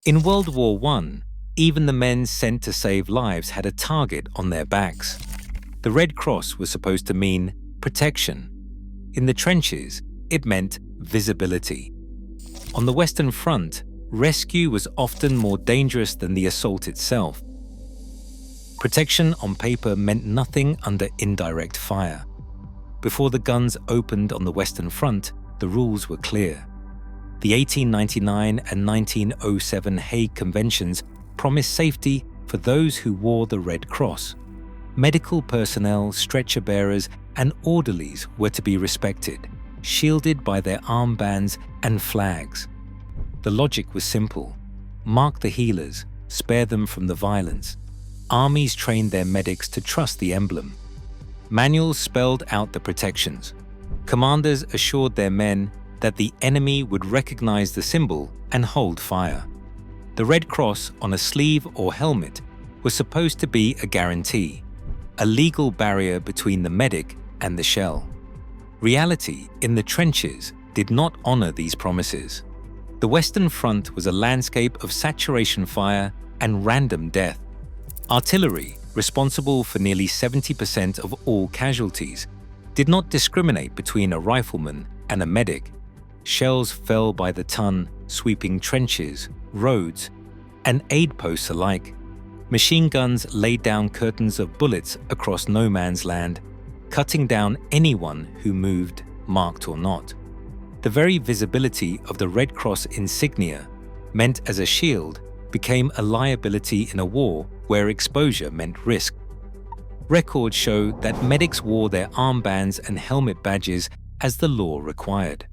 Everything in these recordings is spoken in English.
In World War I, even the men sent to save lives had a target on their backs. The Red Cross was supposed to mean protection. In the trenches, it meant visibility. On the Western Front, rescue was often more dangerous than the assault itself. Protection on paper meant nothing under indirect fire. Before the guns opened on the Western Front, the rules were clear. The 1899 and 1907 Hague Conventions promised safety for those who wore the Red Cross. Medical personnel, stretcher bearers, and orderlies were to be respected, shielded by their armbands and flags. The logic was simple. Mark the healers, spare them from the violence. Armies trained their medics to trust the emblem. Manuals spelled out the protections. Commanders assured their men that the enemy would recognize the symbol and hold fire. The Red Cross on a sleeve or helmet was supposed to be a guarantee, a legal barrier between the medic and the shell. Reality in the trenches did not honor these promises. The Western Front was a landscape of saturation fire and random death. Artillery, responsible for nearly 70% of all casualties, did not discriminate between a rifleman and a medic. Shells fell by the ton, sweeping trenches, roads, and aid posts alike. Machine guns laid down curtains of bullets across no man's land, cutting down anyone who moved, marked or not. The very visibility of the Red Cross insignia, meant as a shield, became a liability in a war where exposure meant risk. Records show that medics wore their armbands and helmet badges as the law required.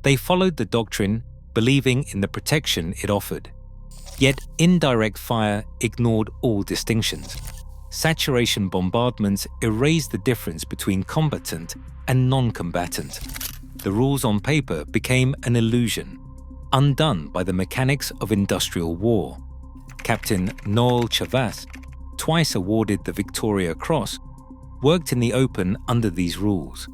They followed the doctrine, believing in the protection it offered. Yet indirect fire ignored all distinctions. Saturation bombardments erased the difference between combatant and non-combatant. The rules on paper became an illusion, undone by the mechanics of industrial war. Captain Noel Chavas, twice awarded the Victoria Cross, worked in the open under these rules.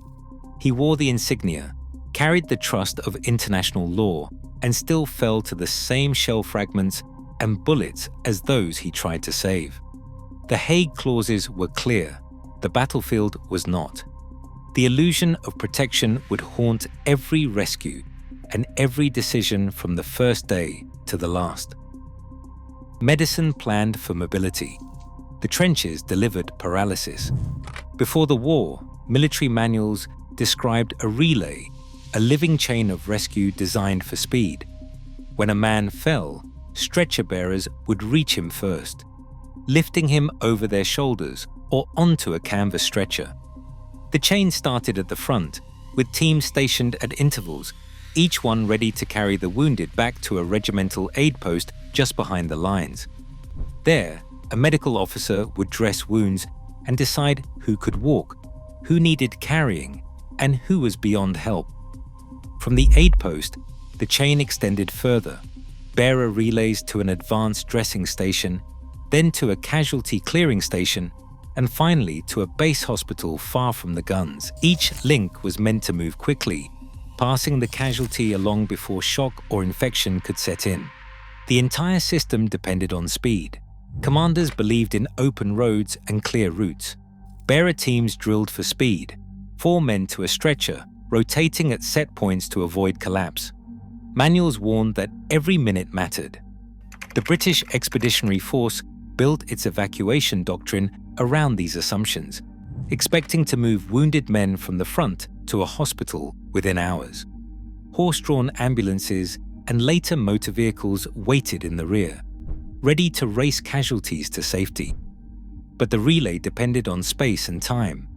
He wore the insignia, carried the trust of international law, and still fell to the same shell fragments and bullets as those he tried to save. The Hague clauses were clear, the battlefield was not. The illusion of protection would haunt every rescue and every decision from the first day to the last. Medicine planned for mobility. The trenches delivered paralysis. Before the war, military manuals described a relay, a living chain of rescue designed for speed. When a man fell, stretcher bearers would reach him first, lifting him over their shoulders or onto a canvas stretcher. The chain started at the front, with teams stationed at intervals, each one ready to carry the wounded back to a regimental aid post just behind the lines. There, a medical officer would dress wounds and decide who could walk, who needed carrying, and who was beyond help. From the aid post, the chain extended further, bearer relays to an advanced dressing station, then to a casualty clearing station, and finally to a base hospital far from the guns. Each link was meant to move quickly, passing the casualty along before shock or infection could set in. The entire system depended on speed. Commanders believed in open roads and clear routes. Bearer teams drilled for speed, 4 men to a stretcher, rotating at set points to avoid collapse. Manuals warned that every minute mattered. The British Expeditionary Force built its evacuation doctrine around these assumptions, expecting to move wounded men from the front to a hospital within hours. Horse-drawn ambulances and later motor vehicles waited in the rear, ready to race casualties to safety. But the relay depended on space and time,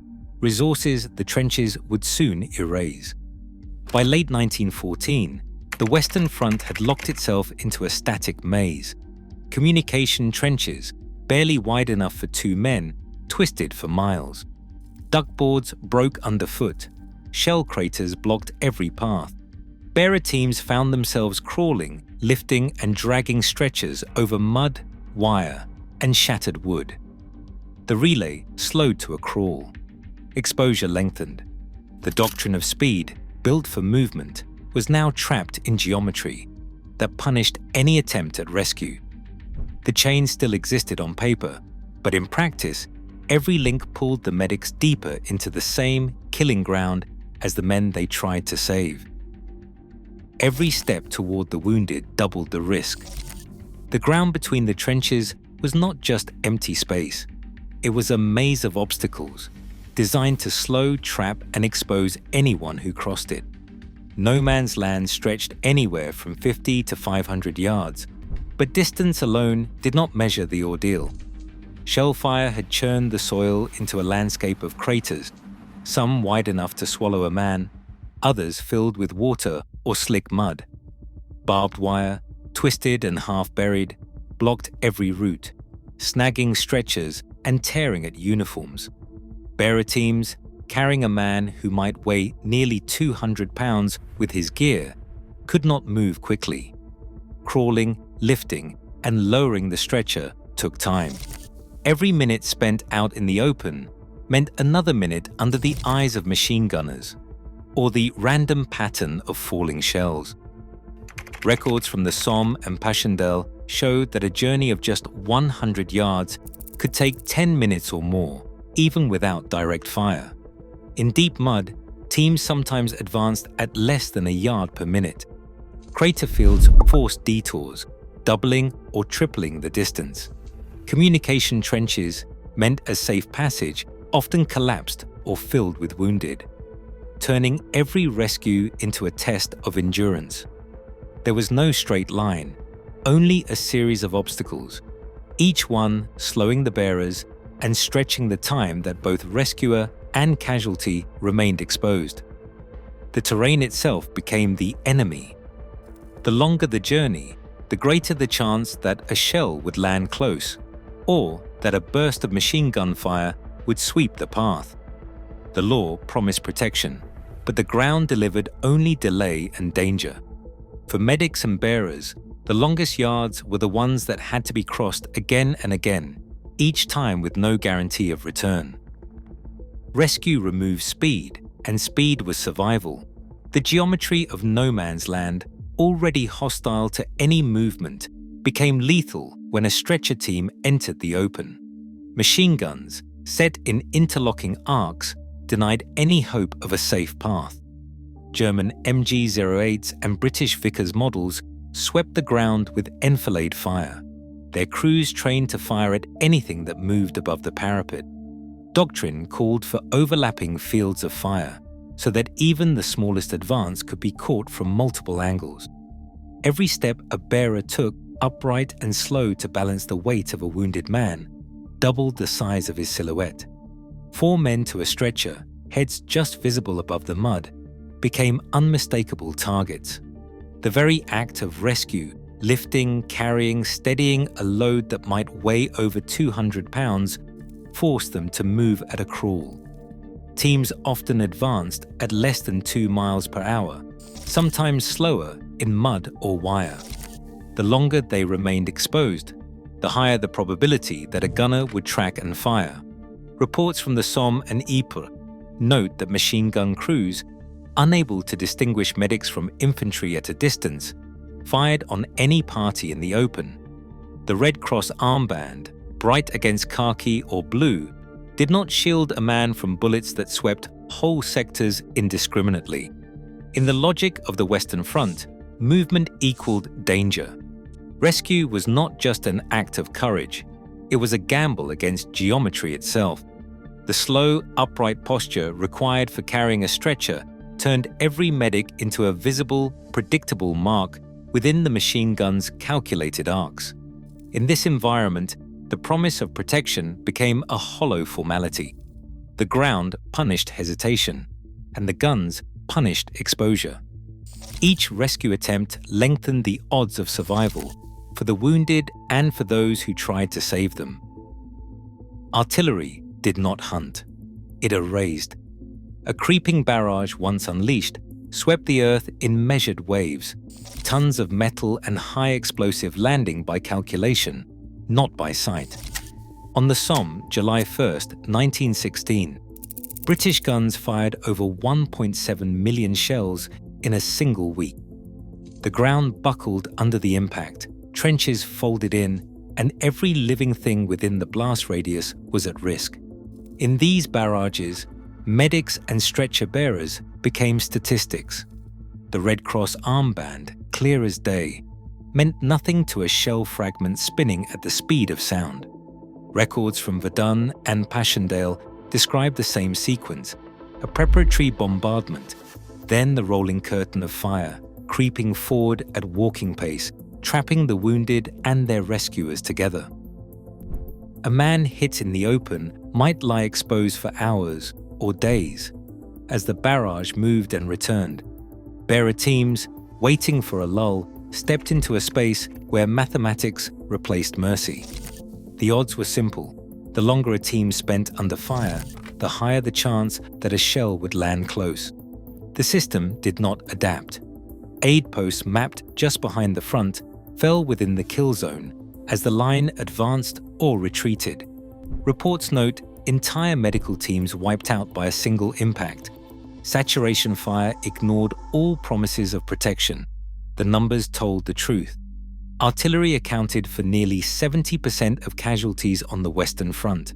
resources the trenches would soon erase. By late 1914, the Western Front had locked itself into a static maze. Communication trenches, barely wide enough for 2 men, twisted for miles. Duckboards broke underfoot. Shell craters blocked every path. Bearer teams found themselves crawling, lifting and dragging stretchers over mud, wire, and shattered wood. The relay slowed to a crawl. Exposure lengthened. The doctrine of speed, built for movement, was now trapped in geometry. that punished any attempt at rescue. The chain still existed on paper, but in practice, every link pulled the medics deeper into the same killing ground as the men they tried to save. Every step toward the wounded doubled the risk. The ground between the trenches was not just empty space. It was a maze of obstacles, designed to slow, trap, and expose anyone who crossed it. No man's land stretched anywhere from 50 to 500 yards, but distance alone did not measure the ordeal. Shellfire had churned the soil into a landscape of craters, some wide enough to swallow a man, others filled with water or slick mud. Barbed wire, twisted and half-buried, blocked every route, snagging stretchers and tearing at uniforms. Bearer teams, carrying a man who might weigh nearly 200 pounds with his gear, could not move quickly. Crawling, lifting, and lowering the stretcher took time. Every minute spent out in the open meant another minute under the eyes of machine gunners, or the random pattern of falling shells. Records from the Somme and Passchendaele showed that a journey of just 100 yards could take 10 minutes or more, even without direct fire. In deep mud, teams sometimes advanced at less than a yard per minute. Crater fields forced detours, doubling or tripling the distance. Communication trenches, meant as safe passage, often collapsed or filled with wounded, turning every rescue into a test of endurance. There was no straight line, only a series of obstacles, each one slowing the bearers and stretching the time that both rescuer and casualty remained exposed. The terrain itself became the enemy. The longer the journey, the greater the chance that a shell would land close, or that a burst of machine gun fire would sweep the path. The law promised protection, but the ground delivered only delay and danger. For medics and bearers, the longest yards were the ones that had to be crossed again and again, each time with no guarantee of return. Rescue removed speed, and speed was survival. The geometry of no man's land, already hostile to any movement, became lethal when a stretcher team entered the open. Machine guns, set in interlocking arcs, denied any hope of a safe path. German MG-08s and British Vickers models swept the ground with enfilade fire, their crews trained to fire at anything that moved above the parapet. Doctrine called for overlapping fields of fire, so that even the smallest advance could be caught from multiple angles. Every step a bearer took, upright and slow to balance the weight of a wounded man, doubled the size of his silhouette. 4 men to a stretcher, heads just visible above the mud, became unmistakable targets. The very act of rescue, lifting, carrying, steadying a load that might weigh over 200 pounds, forced them to move at a crawl. Teams often advanced at less than 2 miles per hour, sometimes slower in mud or wire. The longer they remained exposed, the higher the probability that a gunner would track and fire. Reports from the Somme and Ypres note that machine gun crews, unable to distinguish medics from infantry at a distance, fired on any party in the open. The Red Cross armband, bright against khaki or blue, did not shield a man from bullets that swept whole sectors indiscriminately. In the logic of the Western Front, movement equaled danger. Rescue was not just an act of courage, it was a gamble against geometry itself. The slow, upright posture required for carrying a stretcher turned every medic into a visible, predictable mark within the machine gun's calculated arcs. In this environment, the promise of protection became a hollow formality. The ground punished hesitation, and the guns punished exposure. Each rescue attempt lengthened the odds of survival for the wounded and for those who tried to save them. Artillery did not hunt. It erased. A creeping barrage once unleashed swept the earth in measured waves, tons of metal and high explosive landing by calculation, not by sight. On the Somme, July 1, 1916, British guns fired over 1.7 million shells in a single week. The ground buckled under the impact, trenches folded in, and every living thing within the blast radius was at risk. In these barrages, medics and stretcher bearers became statistics. The Red Cross armband, clear as day, meant nothing to a shell fragment spinning at the speed of sound. Records from Verdun and Passchendaele describe the same sequence: a preparatory bombardment, then the rolling curtain of fire, creeping forward at walking pace, trapping the wounded and their rescuers together. A man hit in the open might lie exposed for hours or days. As the barrage moved and returned, bearer teams, waiting for a lull, stepped into a space where mathematics replaced mercy. The odds were simple. The longer a team spent under fire, the higher the chance that a shell would land close. The system did not adapt. Aid posts mapped just behind the front fell within the kill zone as the line advanced or retreated. Reports note entire medical teams wiped out by a single impact. Saturation fire ignored all promises of protection. The numbers told the truth. Artillery accounted for nearly 70% of casualties on the Western Front.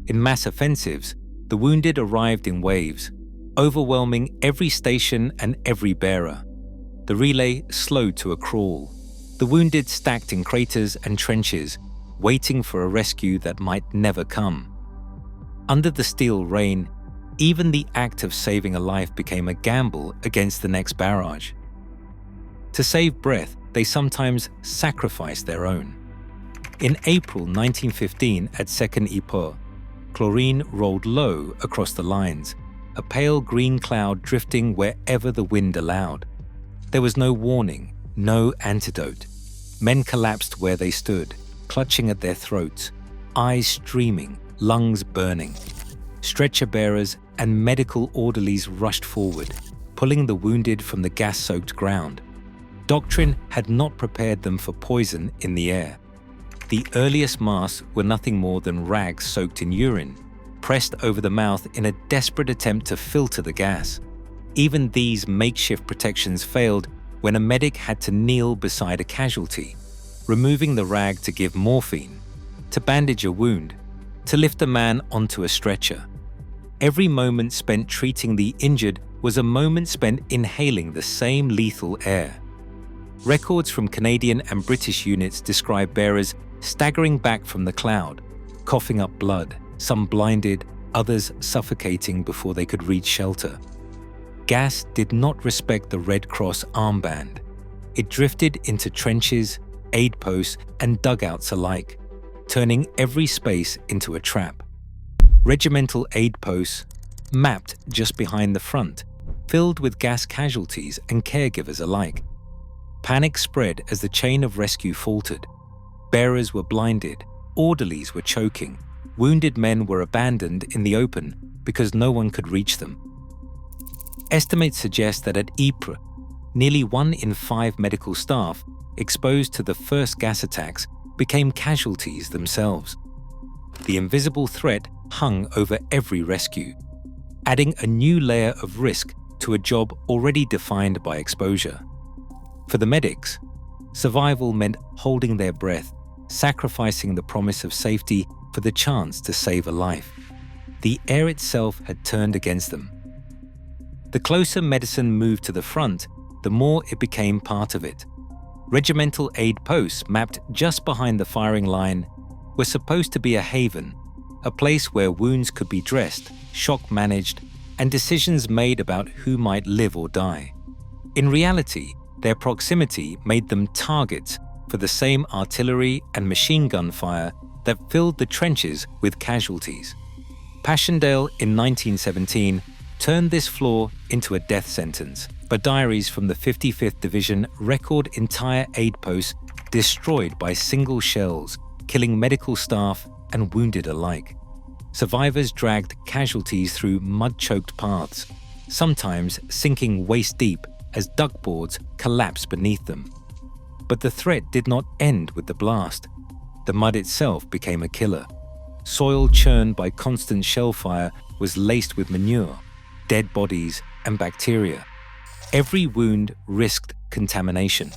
In mass offensives, the wounded arrived in waves, overwhelming every station and every bearer. The relay slowed to a crawl. The wounded stacked in craters and trenches, waiting for a rescue that might never come. Under the steel rain, even the act of saving a life became a gamble against the next barrage. To save breath, they sometimes sacrificed their own. In April 1915 at Second Ypres, chlorine rolled low across the lines, a pale green cloud drifting wherever the wind allowed. There was no warning, no antidote. Men collapsed where they stood, clutching at their throats, eyes streaming, lungs burning. Stretcher bearers and medical orderlies rushed forward, pulling the wounded from the gas-soaked ground. Doctrine had not prepared them for poison in the air. The earliest masks were nothing more than rags soaked in urine, pressed over the mouth in a desperate attempt to filter the gas. Even these makeshift protections failed when a medic had to kneel beside a casualty, removing the rag to give morphine, to bandage a wound, to lift a man onto a stretcher. Every moment spent treating the injured was a moment spent inhaling the same lethal air. Records from Canadian and British units describe bearers staggering back from the cloud, coughing up blood, some blinded, others suffocating before they could reach shelter. Gas did not respect the Red Cross armband. It drifted into trenches, aid posts, and dugouts alike, turning every space into a trap. Regimental aid posts, mapped just behind the front, filled with gas casualties and caregivers alike. Panic spread as the chain of rescue faltered. Bearers were blinded, orderlies were choking, wounded men were abandoned in the open because no one could reach them. Estimates suggest that at Ypres, nearly 1 in 5 medical staff exposed to the first gas attacks became casualties themselves. The invisible threat hung over every rescue, adding a new layer of risk to a job already defined by exposure. For the medics, survival meant holding their breath, sacrificing the promise of safety for the chance to save a life. The air itself had turned against them. The closer medicine moved to the front, the more it became part of it. Regimental aid posts mapped just behind the firing line were supposed to be a haven, a place where wounds could be dressed, shock managed, and decisions made about who might live or die. In reality, their proximity made them targets for the same artillery and machine gun fire that filled the trenches with casualties. Passchendaele in 1917 turned this flaw into a death sentence, but diaries from the 55th Division record entire aid posts destroyed by single shells, killing medical staff and wounded alike. Survivors dragged casualties through mud-choked paths, sometimes sinking waist-deep as duckboards collapsed beneath them. But the threat did not end with the blast. The mud itself became a killer. Soil churned by constant shell fire was laced with manure, dead bodies, and bacteria. Every wound risked contamination.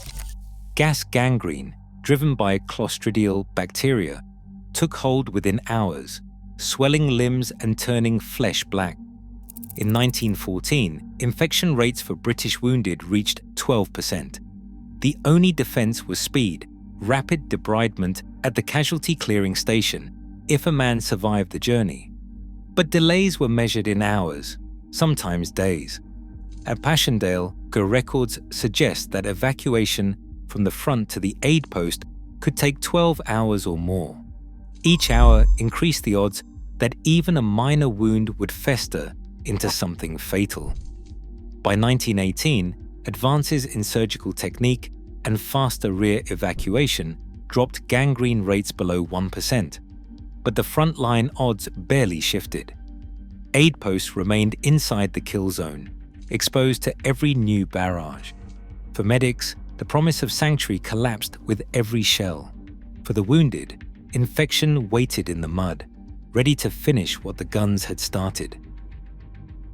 Gas gangrene, driven by Clostridial bacteria, took hold within hours, swelling limbs and turning flesh black. In 1914, infection rates for British wounded reached 12%. The only defense was speed, rapid debridement at the casualty clearing station if a man survived the journey. But delays were measured in hours, sometimes days. At Passchendaele, records suggest that evacuation from the front to the aid post could take 12 hours or more. Each hour increased the odds that even a minor wound would fester into something fatal. By 1918, advances in surgical technique and faster rear evacuation dropped gangrene rates below 1%, but the frontline odds barely shifted. Aid posts remained inside the kill zone, exposed to every new barrage. For medics, the promise of sanctuary collapsed with every shell. For the wounded, infection waited in the mud, ready to finish what the guns had started.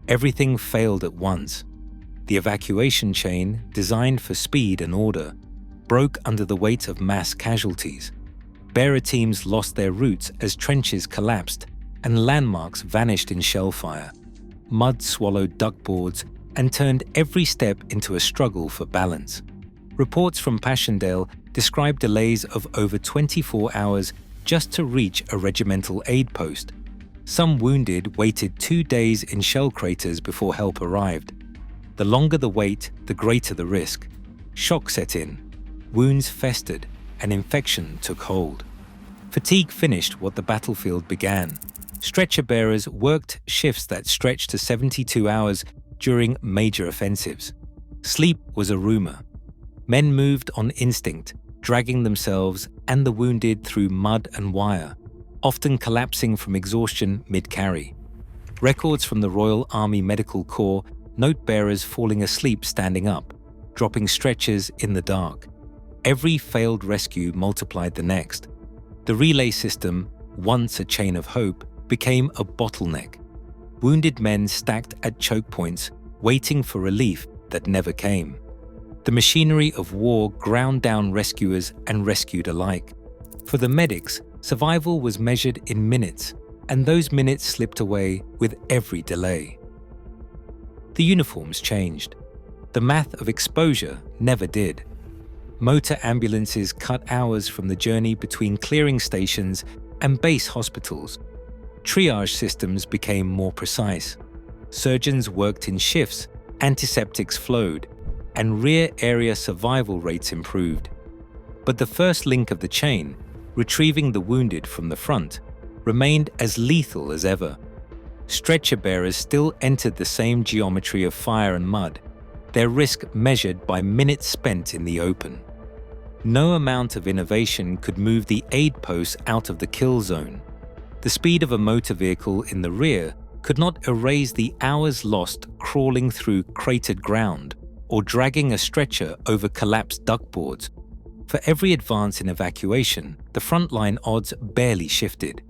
Everything failed at once. The evacuation chain, designed for speed and order, broke under the weight of mass casualties. Bearer teams lost their routes as trenches collapsed and landmarks vanished in shellfire. Mud swallowed duckboards and turned every step into a struggle for balance. Reports from Passchendaele describe delays of over 24 hours just to reach a regimental aid post. Some wounded waited 2 days in shell craters before help arrived. The longer the wait, the greater the risk. Shock set in, wounds festered, and infection took hold. Fatigue finished what the battlefield began. Stretcher bearers worked shifts that stretched to 72 hours during major offensives. Sleep was a rumor. Men moved on instinct, dragging themselves and the wounded through mud and wire, often collapsing from exhaustion mid-carry. Records from the Royal Army Medical Corps note bearers falling asleep standing up, dropping stretchers in the dark. Every failed rescue multiplied the next. The relay system, once a chain of hope, became a bottleneck. Wounded men stacked at choke points, waiting for relief that never came. The machinery of war ground down rescuers and rescued alike. For the medics, survival was measured in minutes, and those minutes slipped away with every delay. The uniforms changed. The math of exposure never did. Motor ambulances cut hours from the journey between clearing stations and base hospitals. Triage systems became more precise. Surgeons worked in shifts, antiseptics flowed, and rear area survival rates improved. But the first link of the chain, retrieving the wounded from the front, remained as lethal as ever. Stretcher bearers still entered the same geometry of fire and mud, their risk measured by minutes spent in the open. No amount of innovation could move the aid posts out of the kill zone. The speed of a motor vehicle in the rear could not erase the hours lost crawling through cratered ground or dragging a stretcher over collapsed duckboards. For every advance in evacuation, the frontline odds barely shifted.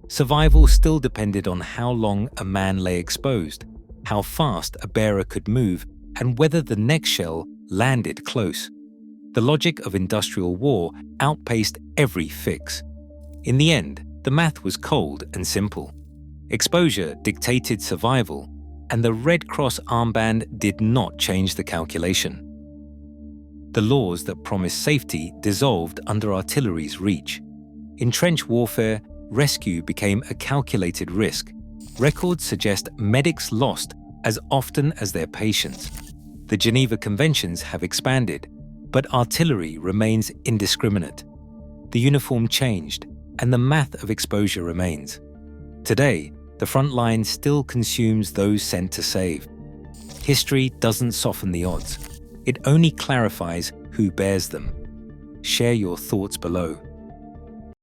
Survival still depended on how long a man lay exposed, how fast a bearer could move, and whether the next shell landed close. The logic of industrial war outpaced every fix. In the end, the math was cold and simple. Exposure dictated survival, and the Red Cross armband did not change the calculation. The laws that promised safety dissolved under artillery's reach. In trench warfare, rescue became a calculated risk. Records suggest medics lost as often as their patients. The Geneva Conventions have expanded, but artillery remains indiscriminate. The uniform changed, and the math of exposure remains. Today, the front line still consumes those sent to save. History doesn't soften the odds. It only clarifies who bears them. Share your thoughts below.